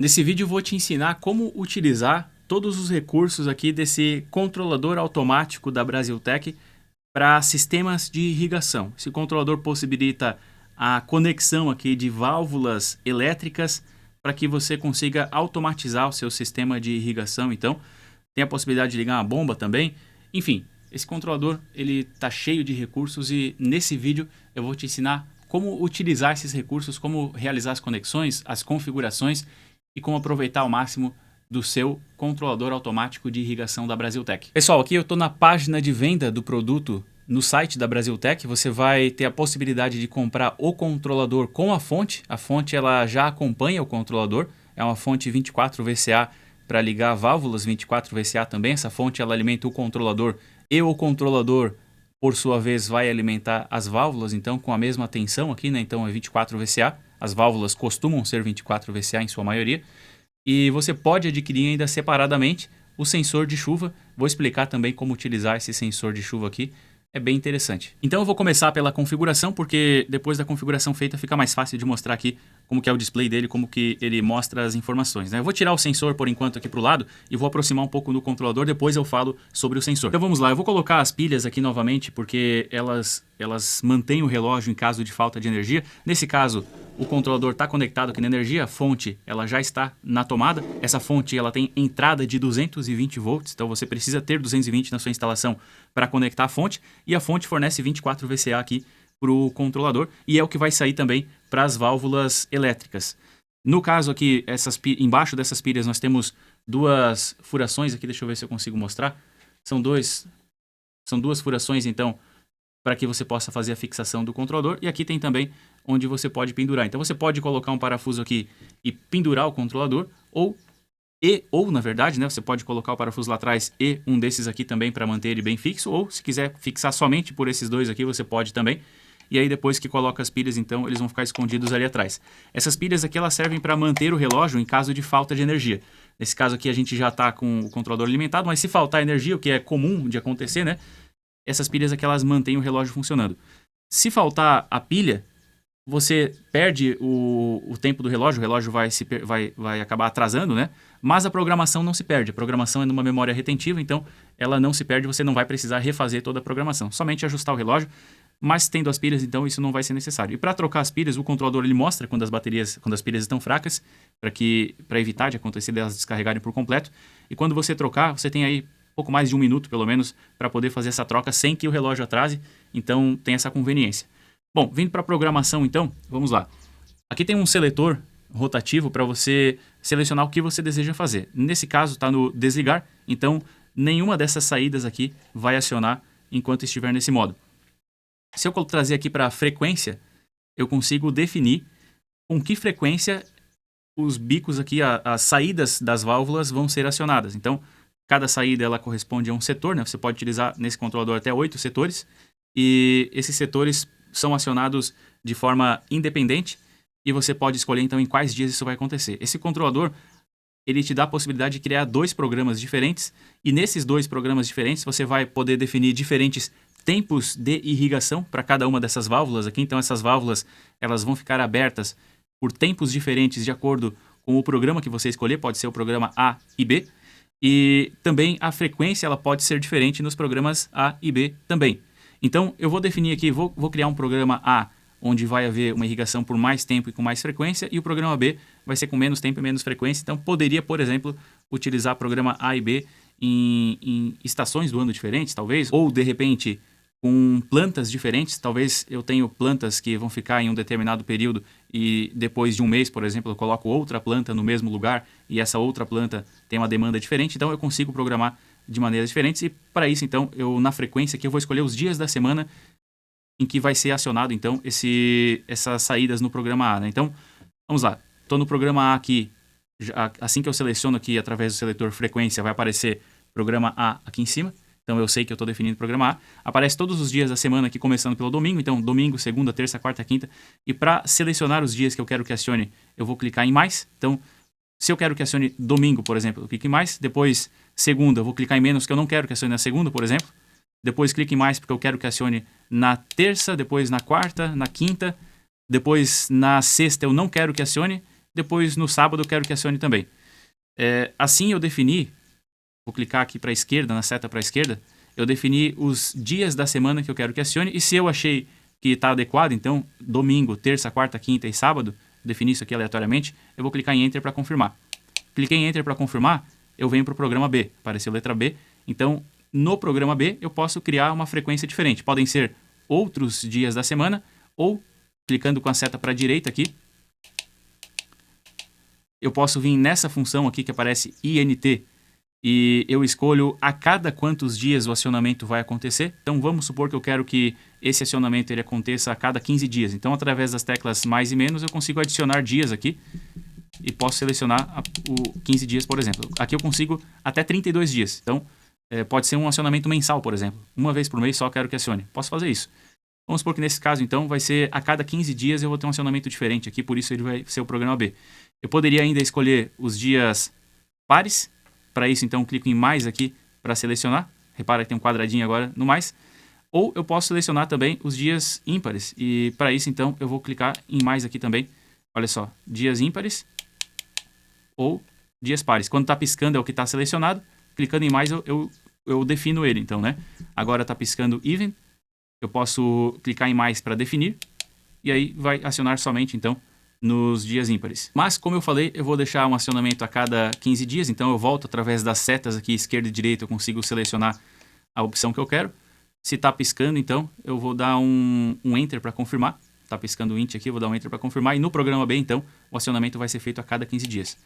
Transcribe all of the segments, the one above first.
Nesse vídeo eu vou te ensinar como utilizar todos os recursos aqui desse controlador automático da Brasiltec para sistemas de irrigação. Esse controlador possibilita a conexão aqui de válvulas elétricas para que você consiga automatizar o seu sistema de irrigação. Então, tem a possibilidade de ligar uma bomba também. Enfim, esse controlador ele está cheio de recursos e nesse vídeo eu vou te ensinar como utilizar esses recursos, como realizar as conexões, as configurações e como aproveitar ao máximo do seu controlador automático de irrigação da Brasiltec. Pessoal, aqui eu estou na página de venda do produto no site da Brasiltec. Você vai ter a possibilidade de comprar o controlador com a fonte. A fonte ela já acompanha o controlador, é uma fonte 24 VCA para ligar válvulas 24 VCA também. Essa fonte ela alimenta o controlador e o controlador, por sua vez, vai alimentar as válvulas, então com a mesma tensão aqui, né? Então é 24 VCA. As válvulas costumam ser 24 VCA em sua maioria. E você pode adquirir ainda separadamente o sensor de chuva. Vou explicar também como utilizar esse sensor de chuva aqui. É bem interessante. Então eu vou começar pela configuração, porque depois da configuração feita fica mais fácil de mostrar aqui como que é o display dele, como que ele mostra as informações, né? Eu vou tirar o sensor por enquanto aqui para o lado e vou aproximar um pouco do controlador, depois eu falo sobre o sensor. Então vamos lá, eu vou colocar as pilhas aqui novamente, porque elas mantêm o relógio em caso de falta de energia. Nesse caso, o controlador está conectado aqui na energia, a fonte ela já está na tomada. Essa fonte ela tem entrada de 220 volts, então você precisa ter 220 na sua instalação para conectar a fonte. E a fonte fornece 24 VCA aqui para o controlador e é o que vai sair também para as válvulas elétricas. No caso aqui, embaixo dessas pilhas nós temos duas furações aqui, deixa eu ver se eu consigo mostrar. São duas furações então para que você possa fazer a fixação do controlador. E aqui tem também onde você pode pendurar. Então você pode colocar um parafuso aqui e pendurar o controlador, ou na verdade, né, você pode colocar o parafuso lá atrás e um desses aqui também para manter ele bem fixo, ou se quiser fixar somente por esses dois aqui, você pode também. E aí depois que coloca as pilhas, então, eles vão ficar escondidos ali atrás. Essas pilhas aqui, elas servem para manter o relógio em caso de falta de energia. Nesse caso aqui, a gente já está com o controlador alimentado, mas se faltar energia, o que é comum de acontecer, né? Essas pilhas aqui, elas mantêm o relógio funcionando. Se faltar a pilha, você perde o tempo do relógio, o relógio vai acabar atrasando, né? Mas a programação não se perde. A programação é numa memória retentiva, então ela não se perde, você não vai precisar refazer toda a programação. Somente ajustar o relógio, mas tendo as pilhas, então isso não vai ser necessário. E para trocar as pilhas, o controlador ele mostra quando as pilhas estão fracas, para evitar de acontecer delas descarregarem por completo. E quando você trocar, você tem aí pouco mais de 1 minuto, pelo menos, para poder fazer essa troca sem que o relógio atrase. Então tem essa conveniência. Bom, vindo para a programação então, vamos lá. Aqui tem um seletor rotativo para você selecionar o que você deseja fazer. Nesse caso está no desligar, então nenhuma dessas saídas aqui vai acionar enquanto estiver nesse modo. Se eu trazer aqui para a frequência, eu consigo definir com que frequência os bicos aqui, as saídas das válvulas vão ser acionadas. Então, cada saída ela corresponde a um setor, né? Você pode utilizar nesse controlador até 8 setores e esses setores são acionados de forma independente e você pode escolher então em quais dias isso vai acontecer. Esse controlador ele te dá a possibilidade de criar 2 programas diferentes e nesses 2 programas diferentes você vai poder definir diferentes tempos de irrigação para cada uma dessas válvulas aqui. Então essas válvulas elas vão ficar abertas por tempos diferentes de acordo com o programa que você escolher, pode ser o programa A e B. E também a frequência ela pode ser diferente nos programas A e B também. Então eu vou definir aqui, vou criar um programa A onde vai haver uma irrigação por mais tempo e com mais frequência, e o programa B vai ser com menos tempo e menos frequência. Então poderia, por exemplo, utilizar o programa A e B em estações do ano diferentes, talvez, ou de repente com plantas diferentes. Talvez eu tenha plantas que vão ficar em um determinado período e depois de um mês, por exemplo, eu coloco outra planta no mesmo lugar e essa outra planta tem uma demanda diferente, então eu consigo programar de maneiras diferentes. E para isso, então, na frequência aqui eu vou escolher os dias da semana em que vai ser acionado, então, essas saídas no programa A, né? Então, vamos lá. Estou no programa A aqui. Assim que eu seleciono aqui, através do seletor frequência, vai aparecer programa A aqui em cima. Então, eu sei que eu estou definindo o programa A. Aparece todos os dias da semana aqui, começando pelo domingo. Então, domingo, segunda, terça, quarta, quinta. E para selecionar os dias que eu quero que acione, eu vou clicar em mais. Então, se eu quero que acione domingo, por exemplo, eu clico em mais. Depois, segunda, eu vou clicar em menos, que eu não quero que acione na segunda, por exemplo. Depois, clique em mais, porque eu quero que acione na terça. Depois, na quarta, na quinta. Depois, na sexta, eu não quero que acione. depois no sábado eu quero que acione também. Assim eu defini, vou clicar aqui para a esquerda, na seta para a esquerda, eu defini os dias da semana que eu quero que acione, e se eu achei que está adequado, então domingo, terça, quarta, quinta e sábado, defini isso aqui aleatoriamente, eu vou clicar em Enter para confirmar. Cliquei em Enter para confirmar, eu venho para o programa B, apareceu letra B, então no programa B eu posso criar uma frequência diferente, podem ser outros dias da semana, ou clicando com a seta para a direita aqui, eu posso vir nessa função aqui que aparece INT, e eu escolho a cada quantos dias o acionamento vai acontecer. Então vamos supor que eu quero que esse acionamento ele aconteça a cada 15 dias. Então através das teclas mais e menos eu consigo adicionar dias aqui e posso selecionar o 15 dias, por exemplo. Aqui eu consigo até 32 dias. Então pode ser um acionamento mensal, por exemplo. Uma vez por mês só quero que acione. Posso fazer isso. Vamos supor que nesse caso então vai ser a cada 15 dias eu vou ter um acionamento diferente aqui, por isso ele vai ser o programa B. Eu poderia ainda escolher os dias pares. Para isso, então, clico em mais aqui para selecionar. Repara que tem um quadradinho agora no mais. Ou eu posso selecionar também os dias ímpares. E para isso, então, eu vou clicar em mais aqui também. Olha só, dias ímpares ou dias pares. Quando está piscando é o que está selecionado. Clicando em mais, eu defino ele, então, né? Agora está piscando even. Eu posso clicar em mais para definir. E aí vai acionar somente, então, nos dias ímpares. Mas, como eu falei, eu vou deixar um acionamento a cada 15 dias, então eu volto através das setas aqui, esquerda e direita, eu consigo selecionar a opção que eu quero. Se está piscando, então, eu vou dar um Enter para confirmar. Está piscando o int aqui, eu vou dar um Enter para confirmar. E no programa B, então, o acionamento vai ser feito a cada 15 dias.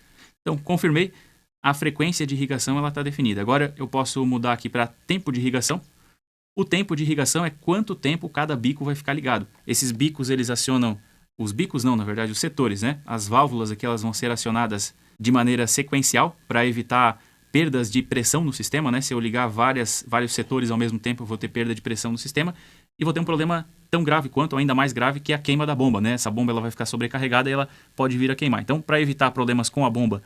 Então, confirmei, a frequência de irrigação está definida. Agora, eu posso mudar aqui para tempo de irrigação. O tempo de irrigação é quanto tempo cada bico vai ficar ligado. Esses bicos, eles acionam... Os bicos não, na verdade, os setores, né? As válvulas aqui, elas vão ser acionadas de maneira sequencial para evitar perdas de pressão no sistema, né? Se eu ligar vários setores ao mesmo tempo, eu vou ter perda de pressão no sistema e vou ter um problema tão grave quanto, ou ainda mais grave, que é a queima da bomba, né? Essa bomba ela vai ficar sobrecarregada e ela pode vir a queimar. Então, para evitar problemas com a bomba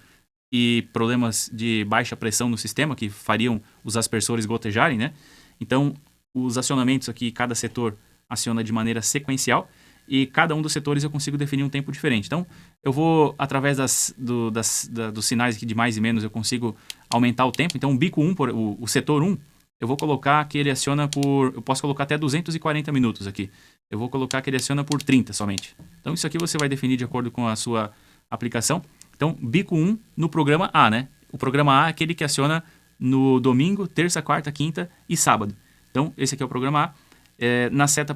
e problemas de baixa pressão no sistema, que fariam os aspersores gotejarem, né? Então, os acionamentos aqui, cada setor aciona de maneira sequencial. E cada um dos setores eu consigo definir um tempo diferente. Então, eu vou, através dos sinais aqui de mais e menos, eu consigo aumentar o tempo. Então, o bico 1, o setor 1, eu vou colocar que ele aciona por... Eu posso colocar até 240 minutos aqui. Eu vou colocar que ele aciona por 30 somente. Então, isso aqui você vai definir de acordo com a sua aplicação. Então, bico 1 no programa A, né? O programa A é aquele que aciona no domingo, terça, quarta, quinta e sábado. Então, esse aqui é o programa A. Com a seta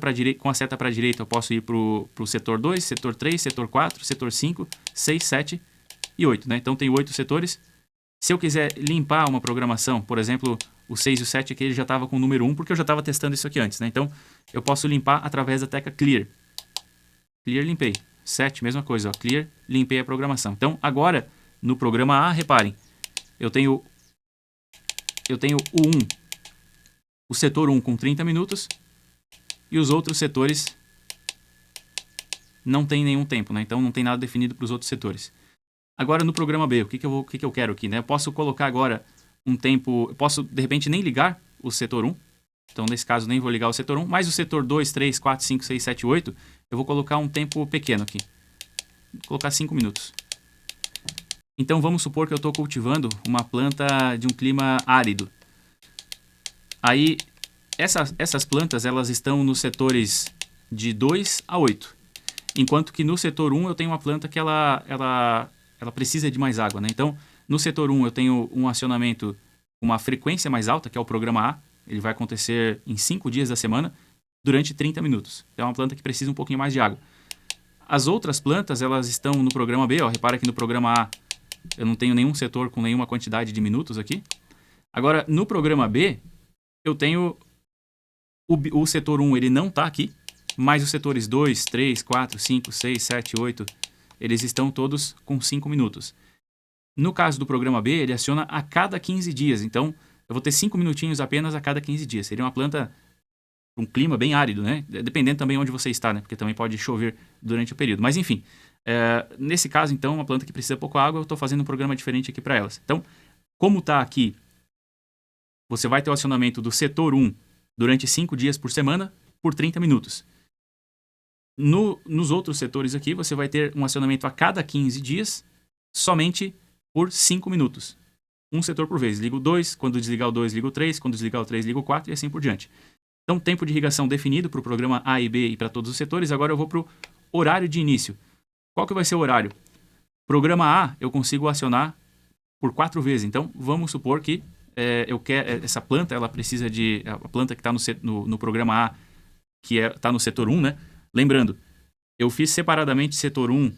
para a direita eu posso ir para o setor 2, setor 3, setor 4, setor 5, 6, 7 e 8. Né? Então tem 8 setores. Se eu quiser limpar uma programação, por exemplo, o 6 e o 7 aqui ele já estava com o número 1, porque eu já estava testando isso aqui antes. Né? Então eu posso limpar através da tecla Clear. Clear, limpei. 7, mesma coisa. Ó. Clear, limpei a programação. Então agora, no programa A, reparem, eu tenho o setor 1 com 30 minutos, e os outros setores não tem nenhum tempo, né? Então não tem nada definido para os outros setores. Agora no programa B, o que eu quero aqui, né? Eu posso colocar agora um tempo... Eu posso, de repente, nem ligar o setor 1. Então, nesse caso, nem vou ligar o setor 1. Mas o setor 2, 3, 4, 5, 6, 7, 8, eu vou colocar um tempo pequeno aqui. Vou colocar 5 minutos. Então, vamos supor que eu estou cultivando uma planta de um clima árido. Aí... Essas plantas elas estão nos setores de 2 a 8. Enquanto que no setor 1 eu tenho uma planta que ela precisa de mais água. Né? Então, no setor 1 eu tenho um acionamento com uma frequência mais alta, que é o programa A. Ele vai acontecer em 5 dias da semana, durante 30 minutos. Então, é uma planta que precisa um pouquinho mais de água. As outras plantas elas estão no programa B. Ó, repara que no programa A eu não tenho nenhum setor com nenhuma quantidade de minutos aqui. Agora, no programa B, eu tenho... O setor 1 ele não está aqui, mas os setores 2, 3, 4, 5, 6, 7, 8, eles estão todos com 5 minutos. No caso do programa B, ele aciona a cada 15 dias, então eu vou ter 5 minutinhos apenas a cada 15 dias. Seria uma planta com um clima bem árido, né? Dependendo também onde você está, né? Porque também pode chover durante o período. Mas enfim, nesse caso então, uma planta que precisa pouco água, eu estou fazendo um programa diferente aqui para elas. Então, como está aqui, você vai ter o acionamento do setor 1 durante 5 dias por semana, por 30 minutos. Nos outros setores aqui, você vai ter um acionamento a cada 15 dias, somente por 5 minutos. Um setor por vez. Ligo o 2, quando desligar o 2, ligo o 3, quando desligar o 3, ligo o 4 e assim por diante. Então, tempo de irrigação definido para o programa A e B e para todos os setores. Agora eu vou para o horário de início. Qual que vai ser o horário? Programa A, eu consigo acionar por 4 vezes. Então, vamos supor que essa planta, ela precisa de... A planta que está no programa A, que está no setor 1, né? Lembrando, eu fiz separadamente setor 1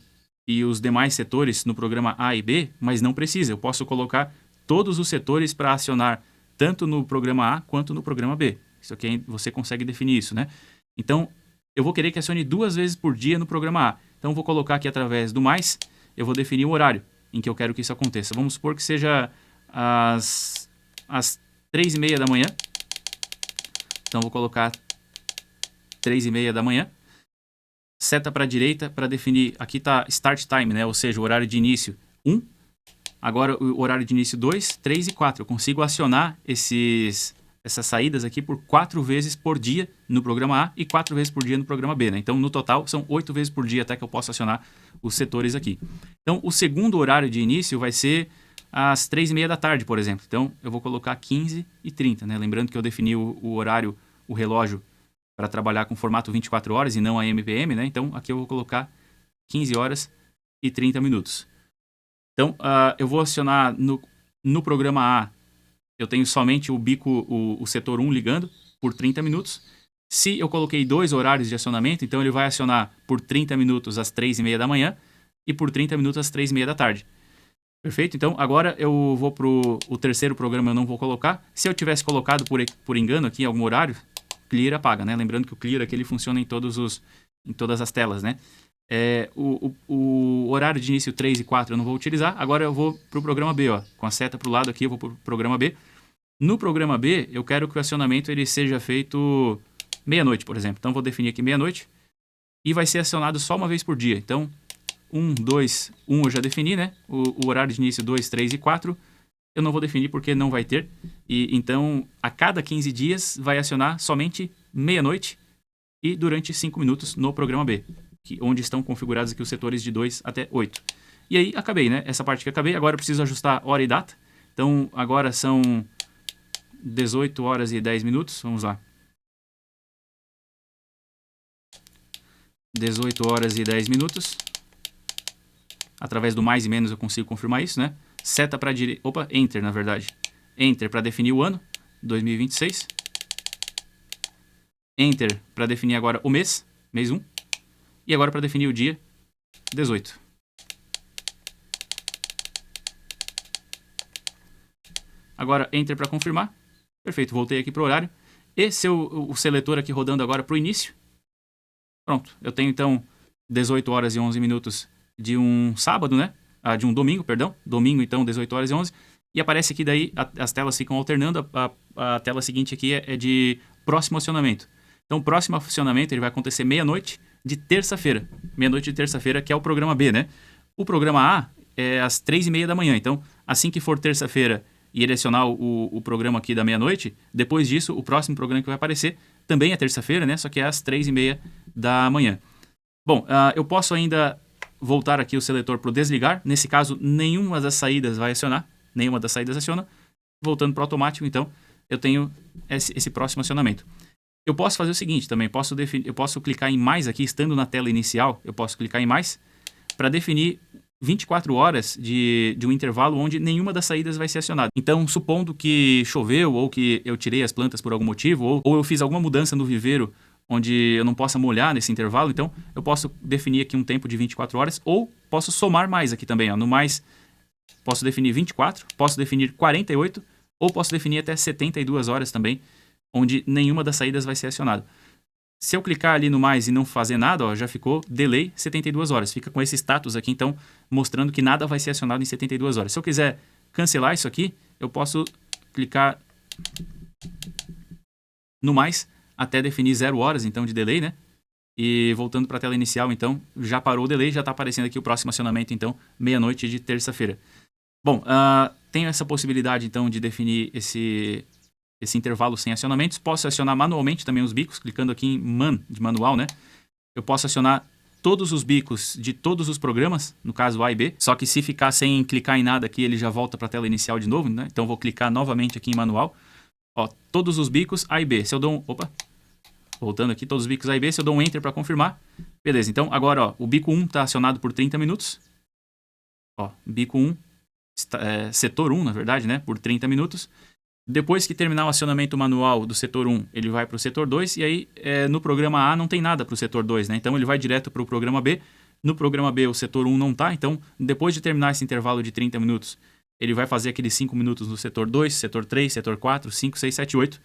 e os demais setores no programa A e B, mas não precisa. Eu posso colocar todos os setores para acionar tanto no programa A quanto no programa B. Isso aqui você consegue definir isso, né? Então, eu vou querer que acione 2 vezes por dia no programa A. Então, eu vou colocar aqui através do mais, eu vou definir o horário em que eu quero que isso aconteça. Vamos supor que seja às 3h30 da manhã. Então, vou colocar 3h30 da manhã. Seta para a direita para definir, aqui está start time, né? Ou seja, o horário de início 1. Agora o horário de início 2, 3 e 4. Eu consigo acionar essas saídas aqui por 4 vezes por dia no programa A e 4 vezes por dia no programa B, né? Então, no total, são 8 vezes por dia até que eu possa acionar os setores aqui. Então, o segundo horário de início vai ser às 3h30 da tarde, por exemplo. Então, eu vou colocar 15h30, né? Lembrando que eu defini o horário, o relógio, para trabalhar com formato 24 horas e não a MPM, né? Então, aqui eu vou colocar 15 horas e 30 minutos. Então, eu vou acionar no programa A, eu tenho somente o bico, o setor 1 ligando por 30 minutos. Se eu coloquei 2 horários de acionamento, então ele vai acionar por 30 minutos às 3h30 da manhã e por 30 minutos às 3h30 da tarde. Perfeito? Então, agora eu vou para o terceiro programa, eu não vou colocar. Se eu tivesse colocado por engano aqui em algum horário, Clear apaga, né? Lembrando que o Clear aqui ele funciona em todas as telas, né? O horário de início 3 e 4 eu não vou utilizar. Agora eu vou para o programa B, ó. Com a seta para o lado aqui, eu vou para o programa B. No programa B, eu quero que o acionamento ele seja feito meia-noite, por exemplo. Então, vou definir aqui meia-noite. E vai ser acionado só uma vez por dia. Então, 1, 2, 1 eu já defini, né? O horário de início 2, 3 e 4 eu não vou definir porque não vai ter. Então, a cada 15 dias vai acionar somente meia-noite e durante 5 minutos no programa B, onde estão configurados aqui os setores de 2 até 8. E aí, acabei, né? Essa parte que acabei. Agora eu preciso ajustar hora e data. Então, agora são 18 horas e 10 minutos. Vamos lá. 18 horas e 10 minutos. Através do mais e menos eu consigo confirmar isso, né? Seta para direita. Opa, Enter, na verdade. Enter para definir o ano, 2026. Enter para definir agora o mês, mês 1. E agora para definir o dia, 18. Agora Enter para confirmar. Perfeito, voltei aqui para o horário. Esse é o seletor aqui rodando agora para o início. Pronto, eu tenho então 18 horas e 11 minutos de um sábado, né? De um domingo, perdão. Domingo, então, 18 horas e 11. E aparece aqui daí, as telas ficam alternando. A tela seguinte aqui é de próximo acionamento. Então, o próximo acionamento ele vai acontecer meia-noite de terça-feira. Meia-noite de terça-feira, que é o programa B, né? O programa A é às 3h30 da manhã. Então, assim que for terça-feira e ele acionar o programa aqui da meia-noite, depois disso, o próximo programa que vai aparecer também é terça-feira, né? Só que é às 3h30 da manhã. Bom, eu posso ainda voltar aqui o seletor para o desligar. Nesse caso, nenhuma das saídas vai acionar. Nenhuma das saídas aciona. Voltando para o automático, então, eu tenho esse próximo acionamento. Eu posso fazer o seguinte também. Eu posso clicar em mais aqui, estando na tela inicial, eu posso clicar em mais para definir 24 horas de um intervalo onde nenhuma das saídas vai ser acionada. Então, supondo que choveu ou que eu tirei as plantas por algum motivo ou eu fiz alguma mudança no viveiro onde eu não possa molhar nesse intervalo, então eu posso definir aqui um tempo de 24 horas ou posso somar mais aqui também. Ó. No mais, posso definir 24, posso definir 48 ou posso definir até 72 horas também, onde nenhuma das saídas vai ser acionada. Se eu clicar ali no mais e não fazer nada, ó, já ficou delay 72 horas. Fica com esse status aqui, então, mostrando que nada vai ser acionado em 72 horas. Se eu quiser cancelar isso aqui, eu posso clicar no mais até definir 0 horas, então, de delay, né? E voltando para a tela inicial, então, já parou o delay, já está aparecendo aqui o próximo acionamento, então, meia-noite de terça-feira. Bom, tenho essa possibilidade, então, de definir esse intervalo sem acionamentos. Posso acionar manualmente também os bicos, clicando aqui em Man, de manual, né? eu posso acionar todos os bicos de todos os programas, no caso A e B, só que se ficar sem clicar em nada aqui, ele já volta para a tela inicial de novo, né? Então, vou clicar novamente aqui em manual. Ó, todos os bicos A e B. Se eu dou Opa! Voltando aqui, todos os bicos A e B, se eu dou um Enter para confirmar. Beleza, então agora ó, o bico 1 está acionado por 30 minutos. Ó, bico 1, setor 1, na verdade, né? Por 30 minutos. Depois que terminar o acionamento manual do setor 1, ele vai para o setor 2. E aí, no programa A não tem nada para o setor 2, né? Então, ele vai direto para o programa B. No programa B, o setor 1 não está. Então, depois de terminar esse intervalo de 30 minutos, ele vai fazer aqueles 5 minutos no setor 2, setor 3, setor 4, 5, 6, 7, 8.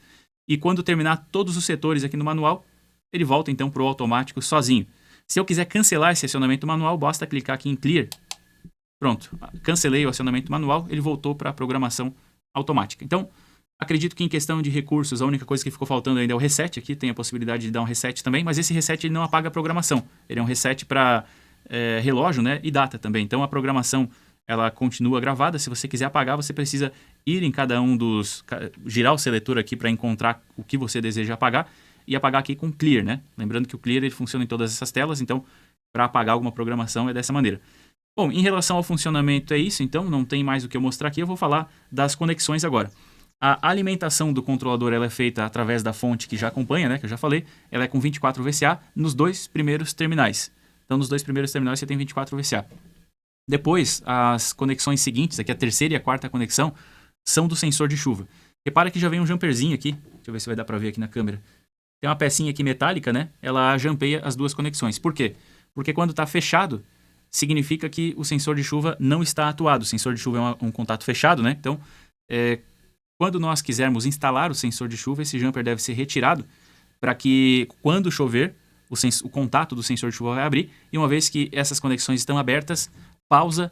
E quando terminar todos os setores aqui no manual, ele volta então para o automático sozinho. Se eu quiser cancelar esse acionamento manual, basta clicar aqui em Clear. Pronto, cancelei o acionamento manual, ele voltou para a programação automática. Então, acredito que em questão de recursos, a única coisa que ficou faltando ainda é o reset. Aqui tem a possibilidade de dar um reset também, mas esse reset ele não apaga a programação. Ele é um reset para relógio, né, e data também. Então, a programação ela continua gravada. Se você quiser apagar, você precisa ir em cada um dos... girar o seletor aqui para encontrar o que você deseja apagar e apagar aqui com Clear, né? Lembrando que o Clear ele funciona em todas essas telas, então para apagar alguma programação é dessa maneira. Bom, em relação ao funcionamento é isso, então não tem mais o que eu mostrar aqui. Eu vou falar das conexões agora. A alimentação do controlador ela é feita através da fonte que já acompanha, né? Que eu já falei. Ela é com 24 VCA nos dois primeiros terminais. Então, nos dois primeiros terminais você tem 24 VCA. Depois, as conexões seguintes, aqui a terceira e a quarta conexão, são do sensor de chuva. Repara que já vem um jumperzinho aqui. Deixa eu ver se vai dar para ver aqui na câmera. Tem uma pecinha aqui metálica, né? Ela jampeia as duas conexões. Por quê? Porque quando está fechado, significa que o sensor de chuva não está atuado. O sensor de chuva é um contato fechado, né? Então, quando nós quisermos instalar o sensor de chuva, esse jumper deve ser retirado para que, quando chover, o contato do sensor de chuva vai abrir. E uma vez que essas conexões estão abertas, pausa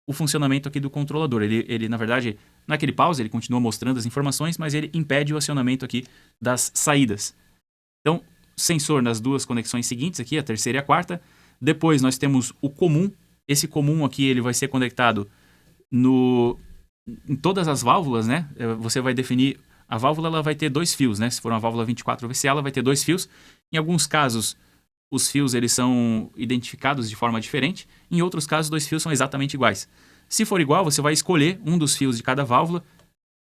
o funcionamento aqui do controlador. Ele, na verdade, não é que ele pausa, ele continua mostrando as informações, mas ele impede o acionamento aqui das saídas. Então, sensor nas duas conexões seguintes aqui, a terceira e a quarta. Depois nós temos o comum. Esse comum aqui ele vai ser conectado em todas as válvulas, né? Você vai definir... A válvula ela vai ter dois fios, né? Se for uma válvula 24 VCA, ela vai ter dois fios. Em alguns casos, os fios eles são identificados de forma diferente. Em outros casos, dois fios são exatamente iguais. Se for igual, você vai escolher um dos fios de cada válvula,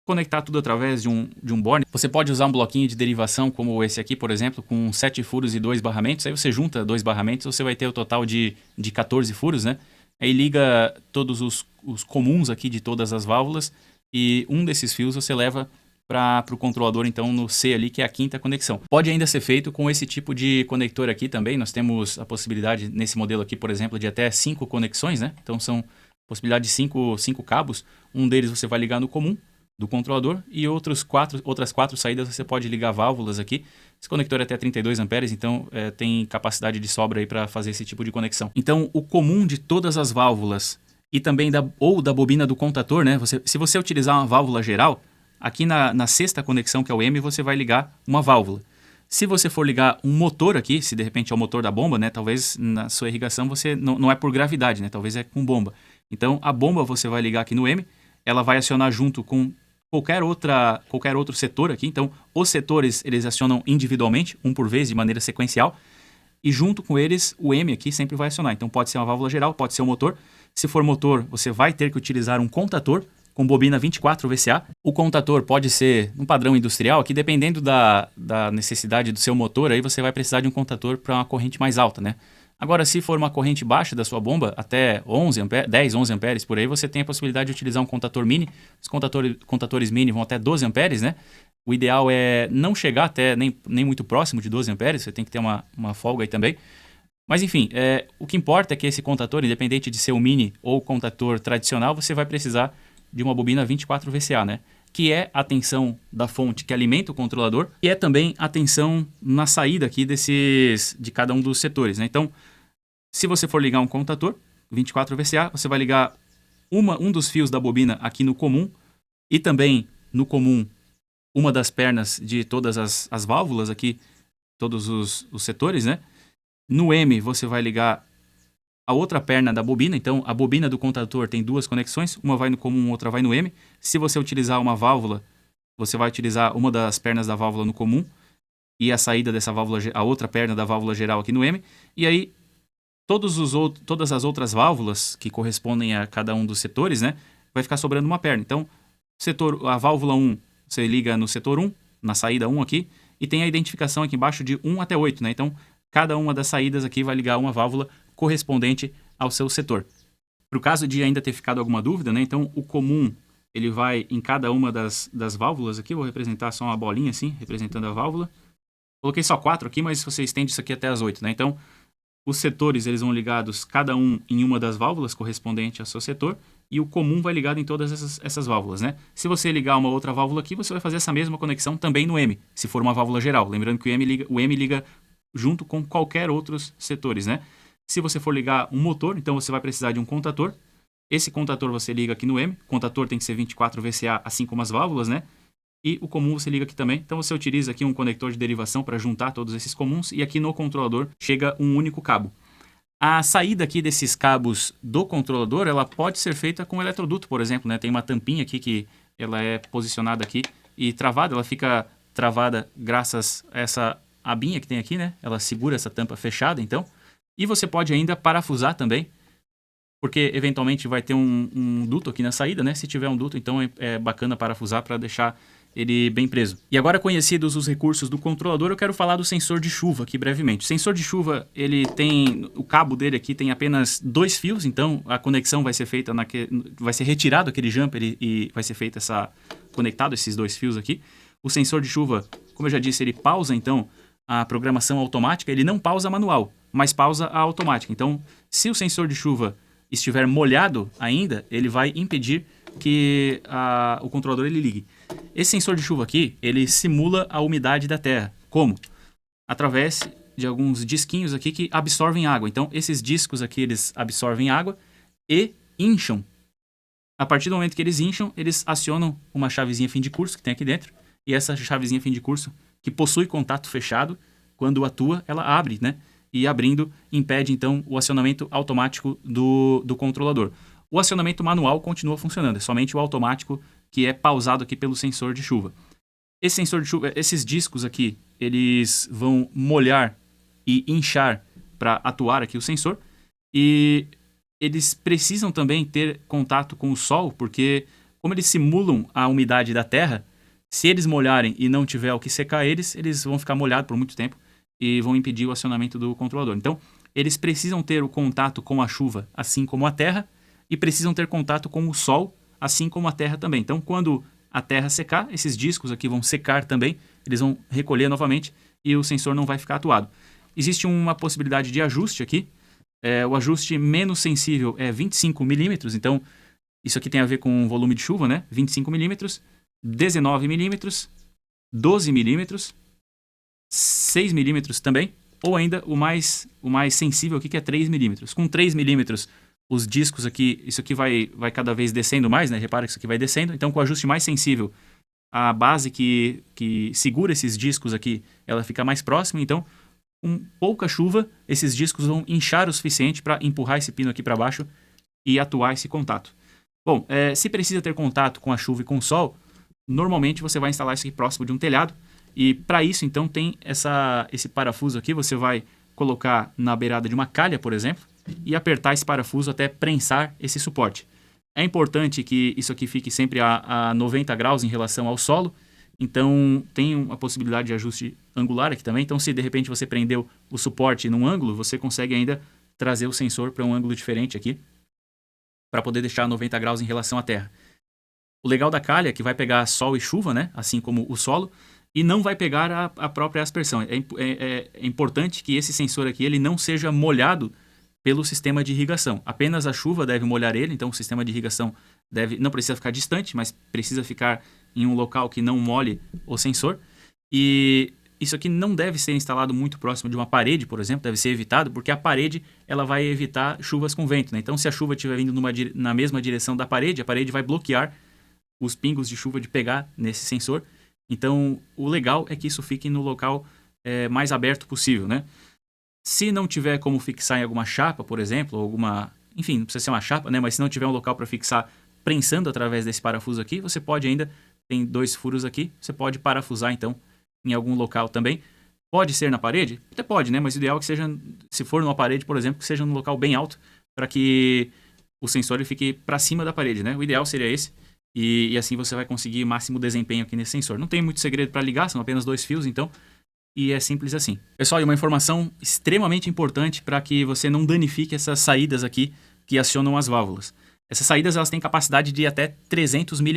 conectar tudo através de um borne. Você pode usar um bloquinho de derivação como esse aqui, por exemplo, com 7 furos e 2 barramentos. Aí você junta 2 barramentos, você vai ter o total de 14 furos, né? Aí liga todos os comuns aqui de todas as válvulas e um desses fios você leva para o controlador, então, no C ali, que é a quinta conexão. Pode ainda ser feito com esse tipo de conector aqui também. Nós temos a possibilidade, nesse modelo aqui, por exemplo, de até 5 conexões, né? Então, são possibilidade de 5 cabos. Um deles você vai ligar no comum do controlador e outras 4 saídas você pode ligar válvulas aqui. Esse conector é até 32 amperes, então tem capacidade de sobra aí para fazer esse tipo de conexão. Então, o comum de todas as válvulas e também da bobina do contator, né? Se você utilizar uma válvula geral, aqui na sexta conexão, que é o M, você vai ligar uma válvula. Se você for ligar um motor aqui, se de repente é o motor da bomba, né? Talvez na sua irrigação você não é por gravidade, né? Talvez é com bomba. Então, a bomba você vai ligar aqui no M, ela vai acionar junto com qualquer outro setor aqui. Então, os setores eles acionam individualmente, um por vez, de maneira sequencial. E junto com eles, o M aqui sempre vai acionar. Então, pode ser uma válvula geral, pode ser um motor. Se for motor, você vai ter que utilizar um contator com bobina 24 VCA. O contator pode ser um padrão industrial, aqui dependendo da necessidade do seu motor, aí você vai precisar de um contator para uma corrente mais alta, né? Agora, se for uma corrente baixa da sua bomba, até 10, 11 amperes por aí, você tem a possibilidade de utilizar um contator mini. Os contadores mini vão até 12 amperes, né? O ideal é não chegar até nem muito próximo de 12 amperes, você tem que ter uma folga aí também. Mas enfim, o que importa é que esse contator, independente de ser o mini ou o contator tradicional, você vai precisar de uma bobina 24 VCA, né? Que é a tensão da fonte que alimenta o controlador e é também a tensão na saída aqui de cada um dos setores, né? Então, se você for ligar um contator 24 VCA, você vai ligar um dos fios da bobina aqui no comum e também no comum uma das pernas de todas as válvulas aqui, todos os setores, né? No M você vai ligar a outra perna da bobina. Então, a bobina do contator tem duas conexões, uma vai no comum, outra vai no M. Se você utilizar uma válvula, você vai utilizar uma das pernas da válvula no comum e a saída dessa válvula, a outra perna da válvula geral aqui no M. E aí todas as outras válvulas que correspondem a cada um dos setores, né, vai ficar sobrando uma perna. Então, a válvula 1, você liga no setor 1, na saída 1 aqui, e tem a identificação aqui embaixo de 1 até 8, né? Então, cada uma das saídas aqui vai ligar uma válvula correspondente ao seu setor. Para o caso de ainda ter ficado alguma dúvida, né? Então, o comum, ele vai em cada uma das válvulas aqui. Vou representar só uma bolinha assim, representando a válvula. Coloquei só 4 aqui, mas você estende isso aqui até as 8, né? Então, os setores, eles vão ligados cada um em uma das válvulas correspondente ao seu setor, e o comum vai ligado em todas essas válvulas, né? Se você ligar uma outra válvula aqui, você vai fazer essa mesma conexão também no M, se for uma válvula geral. Lembrando que o M liga junto com qualquer outros setores, né? Se você for ligar um motor, então você vai precisar de um contator. Esse contator você liga aqui no M. O contator tem que ser 24 VCA, assim como as válvulas, né? E o comum você liga aqui também. Então você utiliza aqui um conector de derivação para juntar todos esses comuns, e aqui no controlador chega um único cabo. A saída aqui desses cabos do controlador, ela pode ser feita com eletroduto, por exemplo, né? Tem uma tampinha aqui que ela é posicionada aqui e travada. Ela fica travada graças a essa abinha que tem aqui, né? Ela segura essa tampa fechada, então. E você pode ainda parafusar também, porque eventualmente vai ter um duto aqui na saída, né? Se tiver um duto, então é bacana parafusar para deixar ele bem preso. E agora, conhecidos os recursos do controlador, eu quero falar do sensor de chuva aqui brevemente. O sensor de chuva, ele tem, o cabo dele aqui tem apenas 2 fios, então a conexão vai ser feita, vai ser retirado aquele jumper e vai ser feita conectado esses 2 fios aqui. O sensor de chuva, como eu já disse, ele pausa então a programação automática. Ele não pausa manual, mas pausa a automática. Então, se o sensor de chuva estiver molhado ainda, ele vai impedir que o controlador ele ligue. Esse sensor de chuva aqui, ele simula a umidade da terra. Como? Através de alguns disquinhos aqui que absorvem água. Então, esses discos aqui, eles absorvem água e incham. A partir do momento que eles incham, eles acionam uma chavezinha fim de curso que tem aqui dentro. E essa chavezinha fim de curso, que possui contato fechado, quando atua, ela abre, né? E abrindo, impede, então, o acionamento automático do controlador. O acionamento manual continua funcionando, é somente o automático que é pausado aqui pelo sensor de chuva. Esse sensor de chuva, esses discos aqui, eles vão molhar e inchar para atuar aqui o sensor. E eles precisam também ter contato com o sol, porque como eles simulam a umidade da terra, se eles molharem e não tiver o que secar eles vão ficar molhados por muito tempo e vão impedir o acionamento do controlador. Então, eles precisam ter o contato com a chuva, assim como a terra, e precisam ter contato com o sol, assim como a terra também. Então, quando a terra secar, esses discos aqui vão secar também, eles vão recolher novamente e o sensor não vai ficar atuado. Existe uma possibilidade de ajuste aqui. O ajuste menos sensível é 25 milímetros, então isso aqui tem a ver com o volume de chuva, né? 25 milímetros, 19 milímetros, 12 milímetros, 6 milímetros também, ou ainda o mais sensível aqui, que é 3 milímetros. Com 3 milímetros, os discos aqui, isso aqui vai cada vez descendo mais, né? Repara que isso aqui vai descendo. Então, com o ajuste mais sensível, a base que segura esses discos aqui, ela fica mais próxima. Então, com pouca chuva, esses discos vão inchar o suficiente para empurrar esse pino aqui para baixo e atuar esse contato. Bom, se precisa ter contato com a chuva e com o sol, normalmente você vai instalar isso aqui próximo de um telhado. E para isso, então, tem esse parafuso aqui. Você vai colocar na beirada de uma calha, por exemplo, e apertar esse parafuso até prensar esse suporte. É importante que isso aqui fique sempre a 90 graus em relação ao solo. Então, tem uma possibilidade de ajuste angular aqui também. Então, se de repente você prendeu o suporte num ângulo, você consegue ainda trazer o sensor para um ângulo diferente aqui, para poder deixar 90 graus em relação à terra. O legal da calha é que vai pegar sol e chuva, né? Assim como o solo, e não vai pegar a própria aspersão. É importante que esse sensor aqui ele não seja molhado pelo sistema de irrigação. Apenas a chuva deve molhar ele, então o sistema de irrigação não precisa ficar distante, mas precisa ficar em um local que não molhe o sensor. E isso aqui não deve ser instalado muito próximo de uma parede, por exemplo, deve ser evitado, porque a parede ela vai evitar chuvas com vento, né? Então, se a chuva estiver vindo na mesma direção da parede, a parede vai bloquear os pingos de chuva de pegar nesse sensor. Então, o legal é que isso fique no local mais aberto possível, né? Se não tiver como fixar em alguma chapa, por exemplo, ou enfim, não precisa ser uma chapa, né? Mas se não tiver um local para fixar prensando através desse parafuso aqui, você pode ainda, tem 2 furos aqui, você pode parafusar então em algum local também. Pode ser na parede? Até pode, né? Mas o ideal é que seja, se for numa parede, por exemplo, que seja num local bem alto, para que o sensor ele fique para cima da parede, né? O ideal seria esse. E assim você vai conseguir máximo desempenho aqui nesse sensor. Não tem muito segredo para ligar, são apenas 2 fios, então. E é simples assim. Pessoal, e uma informação extremamente importante para que você não danifique essas saídas aqui que acionam as válvulas. Essas saídas elas têm capacidade de até 300 mA.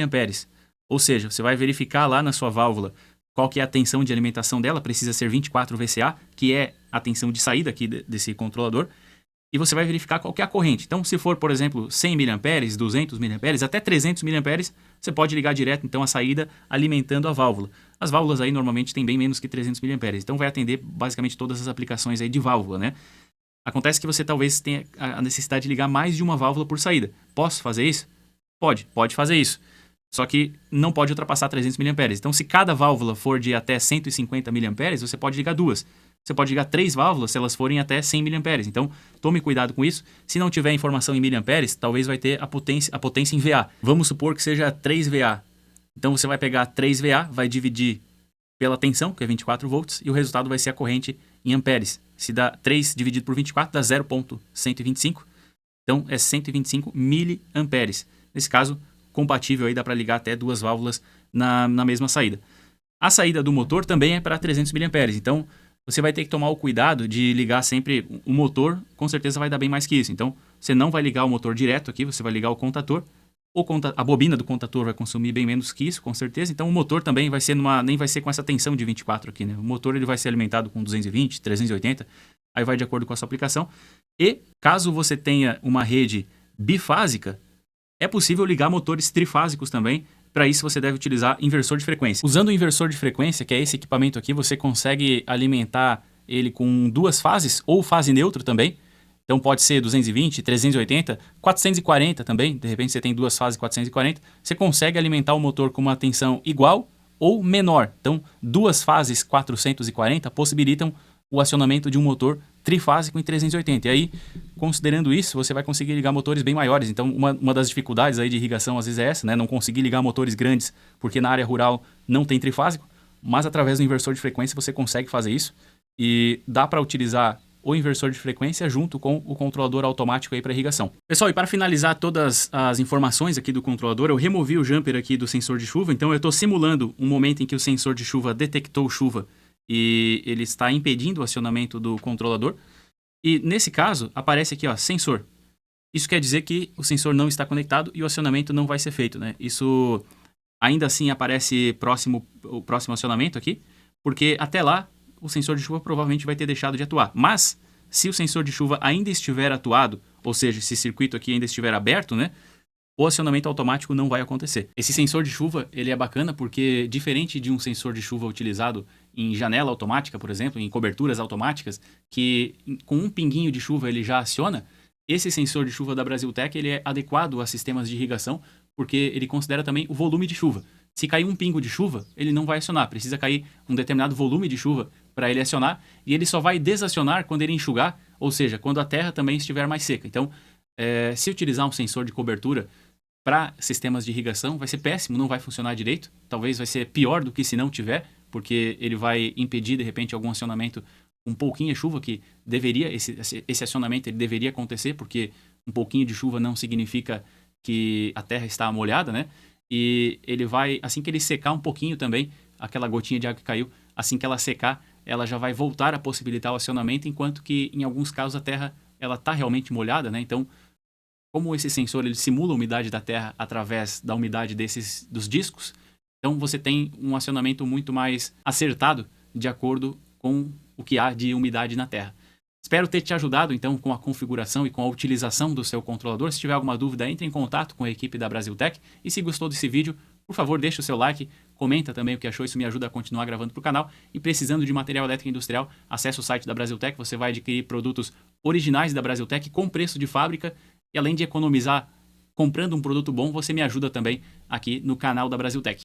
Ou seja, você vai verificar lá na sua válvula qual que é a tensão de alimentação dela, precisa ser 24 VCA, que é a tensão de saída aqui desse controlador, e você vai verificar qual que é a corrente. Então, se for, por exemplo, 100 mA, 200 mA, até 300 mA, você pode ligar direto então a saída alimentando a válvula. As válvulas aí normalmente têm bem menos que 300 mA, então vai atender basicamente todas as aplicações aí de válvula, né? Acontece que você talvez tenha a necessidade de ligar mais de uma válvula por saída. Posso fazer isso? Pode fazer isso. Só que não pode ultrapassar 300 mA. Então, se cada válvula for de até 150 mA, você pode ligar duas. Você pode ligar 3 válvulas se elas forem até 100 mA. Então, tome cuidado com isso. Se não tiver informação em miliamperes, talvez vai ter a potência em VA. Vamos supor que seja 3 VA. Então, você vai pegar 3 VA, vai dividir pela tensão, que é 24 volts, e o resultado vai ser a corrente em amperes. Se dá 3 dividido por 24, dá 0,125. Então, é 125 miliamperes. Nesse caso, compatível aí, dá para ligar até 2 válvulas na mesma saída. A saída do motor também é para 300 mA, então você vai ter que tomar o cuidado de ligar sempre o motor, com certeza vai dar bem mais que isso. Então, você não vai ligar o motor direto aqui, você vai ligar o contator. A bobina do contator vai consumir bem menos que isso, com certeza. Então, o motor também vai ser nem vai ser com essa tensão de 24 aqui, né? O motor ele vai ser alimentado com 220, 380, aí vai de acordo com a sua aplicação. E, caso você tenha uma rede bifásica, é possível ligar motores trifásicos também. Para isso, você deve utilizar inversor de frequência. Usando o inversor de frequência, que é esse equipamento aqui, você consegue alimentar ele com 2 fases ou fase neutra também. Então, pode ser 220, 380, 440 também. De repente, você tem 2 fases 440. Você consegue alimentar o motor com uma tensão igual ou menor. Então, 2 fases 440 possibilitam o acionamento de um motor trifásico em 380. E aí, considerando isso, você vai conseguir ligar motores bem maiores. Então, uma das dificuldades aí de irrigação às vezes é essa, né? Não conseguir ligar motores grandes, porque na área rural não tem trifásico, mas através do inversor de frequência você consegue fazer isso. E dá para utilizar o inversor de frequência junto com o controlador automático aí para irrigação. Pessoal, e para finalizar todas as informações aqui do controlador, eu removi o jumper aqui do sensor de chuva, então eu estou simulando um momento em que o sensor de chuva detectou chuva e ele está impedindo o acionamento do controlador. E nesse caso, aparece aqui, ó, sensor. Isso quer dizer que o sensor não está conectado e o acionamento não vai ser feito, né? Isso ainda assim aparece o próximo acionamento aqui, porque até lá o sensor de chuva provavelmente vai ter deixado de atuar. Mas, se o sensor de chuva ainda estiver atuado, ou seja, se esse circuito aqui ainda estiver aberto, né? O acionamento automático não vai acontecer. Esse sensor de chuva, ele é bacana porque, diferente de um sensor de chuva utilizado em janela automática, por exemplo, em coberturas automáticas, que com um pinguinho de chuva ele já aciona, esse sensor de chuva da Brasiltec ele é adequado a sistemas de irrigação porque ele considera também o volume de chuva. Se cair um pingo de chuva, ele não vai acionar. Precisa cair um determinado volume de chuva para ele acionar e ele só vai desacionar quando ele enxugar, ou seja, quando a terra também estiver mais seca. Então, se utilizar um sensor de cobertura para sistemas de irrigação, vai ser péssimo, não vai funcionar direito. Talvez vai ser pior do que se não tiver, porque ele vai impedir, de repente, algum acionamento com um pouquinho de chuva, que deveria, esse acionamento ele deveria acontecer, porque um pouquinho de chuva não significa que a terra está molhada, né? E ele vai, assim que ele secar um pouquinho também, aquela gotinha de água que caiu, assim que ela secar, ela já vai voltar a possibilitar o acionamento, enquanto que, em alguns casos, a terra ela está realmente molhada, né? Então, como esse sensor ele simula a umidade da terra através da umidade dos discos, então você tem um acionamento muito mais acertado de acordo com o que há de umidade na terra. Espero ter te ajudado então com a configuração e com a utilização do seu controlador. Se tiver alguma dúvida, entre em contato com a equipe da Brasiltec. E se gostou desse vídeo, por favor, deixe o seu like, comenta também o que achou, isso me ajuda a continuar gravando para o canal. E precisando de material elétrico industrial, acesse o site da Brasiltec, você vai adquirir produtos originais da Brasiltec com preço de fábrica. E além de economizar comprando um produto bom, você me ajuda também aqui no canal da Brasiltec.